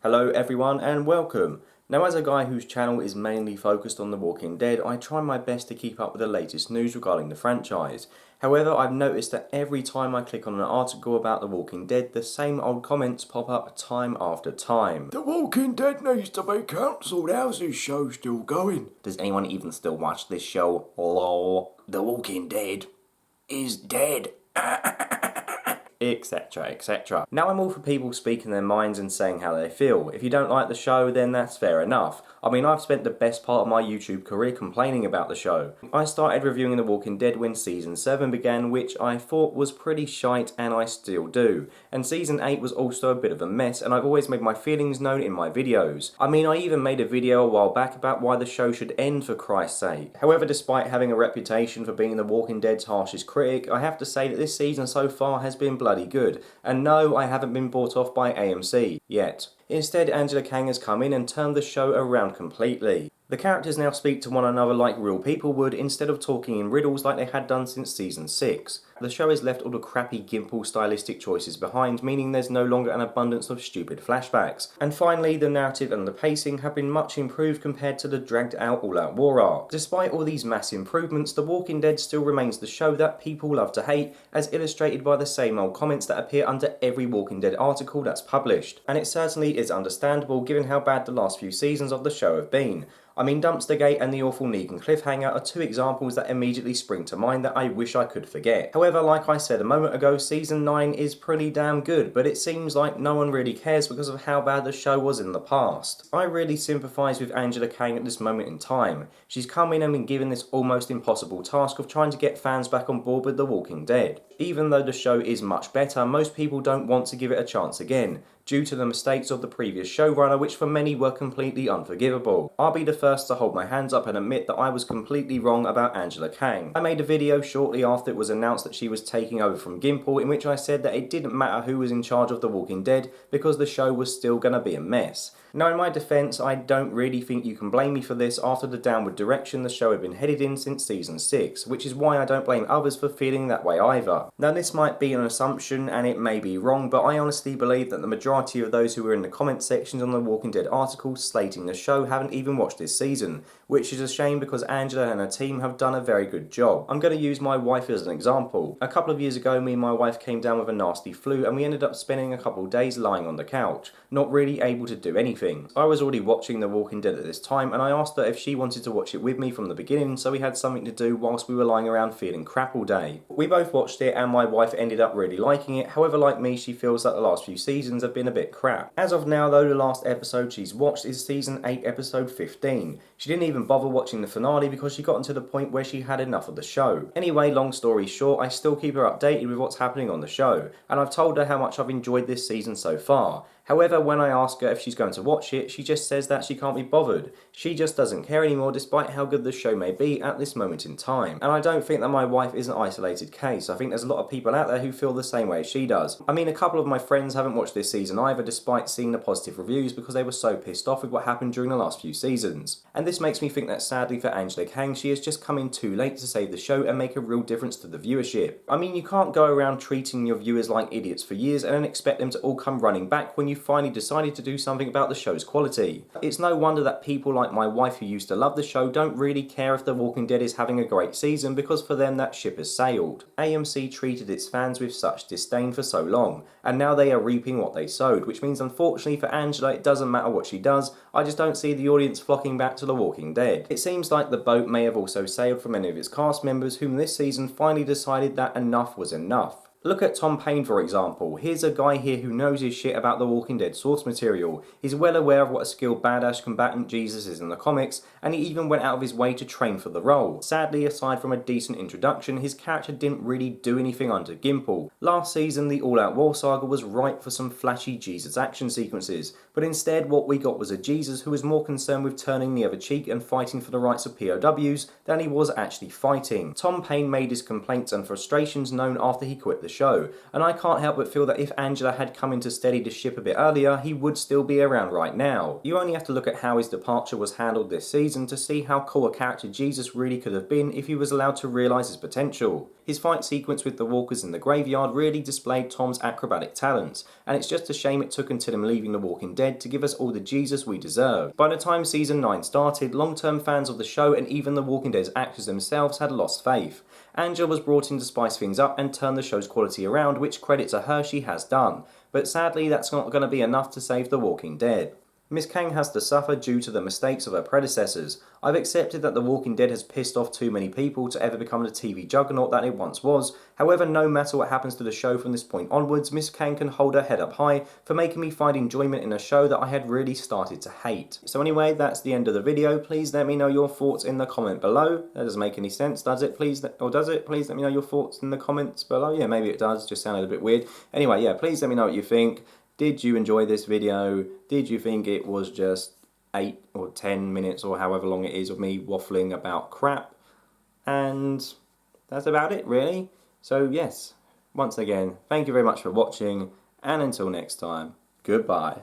Hello everyone and welcome. Now, as a guy whose channel is mainly focused on The Walking Dead, I try my best to keep up with the latest news regarding the franchise. However, I've noticed that every time I click on an article about The Walking Dead, the same old comments pop up time after time. The Walking Dead needs to be cancelled. How's this show still going? Does anyone even still watch this show? Lol. The Walking Dead is dead. Etc, etc. Now, I'm all for people speaking their minds and saying how they feel. If you don't like the show, then that's fair enough. I mean, I've spent the best part of my YouTube career complaining about the show. I started reviewing The Walking Dead when Season 7 began, which I thought was pretty shite, and I still do. And Season 8 was also a bit of a mess, and I've always made my feelings known in my videos. I mean, I even made a video a while back about why the show should end, for Christ's sake. However, despite having a reputation for being The Walking Dead's harshest critic, I have to say that this season so far has been bloody good. And no, I haven't been bought off by AMC yet. Instead, Angela Kang has come in and turned the show around completely. The characters now speak to one another like real people would, instead of talking in riddles like they had done since Season 6. The show has left all the crappy Gimple stylistic choices behind, meaning there's no longer an abundance of stupid flashbacks. And finally, the narrative and the pacing have been much improved compared to the dragged out all-out war arc. Despite all these mass improvements, The Walking Dead still remains the show that people love to hate, as illustrated by the same old comments that appear under every Walking Dead article that's published. And it certainly is understandable given how bad the last few seasons of the show have been. I mean, Dumpstergate and the awful Negan cliffhanger are two examples that immediately spring to mind that I wish I could forget. However, like I said a moment ago, Season 9 is pretty damn good, but it seems like no one really cares because of how bad the show was in the past. I really sympathise with Angela Kang at this moment in time. She's come in and been given this almost impossible task of trying to get fans back on board with The Walking Dead. Even though the show is much better, most people don't want to give it a chance again, due to the mistakes of the previous showrunner, which for many were completely unforgivable. I'll be the first to hold my hands up and admit that I was completely wrong about Angela Kang. I made a video shortly after it was announced that she was taking over from Gimple, in which I said that it didn't matter who was in charge of The Walking Dead because the show was still gonna be a mess. Now, in my defence, I don't really think you can blame me for this after the downward direction the show had been headed in since Season 6, which is why I don't blame others for feeling that way either. Now, this might be an assumption and it may be wrong, but I honestly believe that the majority of those who were in the comment sections on the Walking Dead articles slating the show haven't even watched this season, which is a shame because Angela and her team have done a very good job. I'm going to use my wife as an example. A couple of years ago, me and my wife came down with a nasty flu and we ended up spending a couple of days lying on the couch, not really able to do anything. I was already watching The Walking Dead at this time and I asked her if she wanted to watch it with me from the beginning so we had something to do whilst we were lying around feeling crap all day. We both watched it and my wife ended up really liking it. However, like me, she feels that the last few seasons have been a bit crap. As of now though, the last episode she's watched is Season 8 episode 15. She didn't even bother watching the finale because she got to the point where she had enough of the show. Anyway, long story short, I still keep her updated with what's happening on the show, and I've told her how much I've enjoyed this season so far. However, when I ask her if she's going to watch it, she just says that she can't be bothered. She just doesn't care anymore despite how good the show may be at this moment in time. And I don't think that my wife is an isolated case. I think there's a lot of people out there who feel the same way as she does. I mean, a couple of my friends haven't watched this season either despite seeing the positive reviews because they were so pissed off with what happened during the last few seasons. And this makes me think that sadly for Angela Kang, she has just come in too late to save the show and make a real difference to the viewership. I mean, you can't go around treating your viewers like idiots for years and then expect them to all come running back when you finally decided to do something about the show's quality. It's no wonder that people like my wife who used to love the show don't really care if The Walking Dead is having a great season because for them that ship has sailed. AMC treated its fans with such disdain for so long, and now they are reaping what they sowed, which means unfortunately for Angela it doesn't matter what she does, I just don't see the audience flocking back to The Walking Dead. It seems like the boat may have also sailed for many of its cast members whom this season finally decided that enough was enough. Look at Tom Payne for example. Here's a guy here who knows his shit about The Walking Dead source material. He's well aware of what a skilled badass combatant Jesus is in the comics, and he even went out of his way to train for the role. Sadly, aside from a decent introduction, his character didn't really do anything under Gimple. Last season, the all-out war saga was ripe for some flashy Jesus action sequences, but instead what we got was a Jesus who was more concerned with turning the other cheek and fighting for the rights of POWs than he was actually fighting. Tom Payne made his complaints and frustrations known after he quit the show, and I can't help but feel that if Angela had come in to steady the ship a bit earlier, he would still be around right now. You only have to look at how his departure was handled this season to see how cool a character Jesus really could have been if he was allowed to realise his potential. His fight sequence with the walkers in the graveyard really displayed Tom's acrobatic talents, and it's just a shame it took until him leaving The Walking Dead to give us all the Jesus we deserved. By the time season 9 started, long-term fans of the show and even The Walking Dead's actors themselves had lost faith. Angela was brought in to spice things up and turn the show's quality around, which credit to her she has done, but sadly that's not going to be enough to save The Walking Dead. Miss Kang has to suffer due to the mistakes of her predecessors. I've accepted that The Walking Dead has pissed off too many people to ever become the TV juggernaut that it once was. However, no matter what happens to the show from this point onwards, Miss Kang can hold her head up high for making me find enjoyment in a show that I had really started to hate. So anyway, that's the end of the video. Please let me know your thoughts in the comment below. That doesn't make any sense, does it? Please let me know your thoughts in the comments below. Yeah, maybe it does, just sounded a bit weird. Anyway, yeah, please let me know what you think. Did you enjoy this video? Did you think it was just 8 or 10 minutes or however long it is of me waffling about crap? And that's about it, really. So yes, once again, thank you very much for watching, and until next time, goodbye.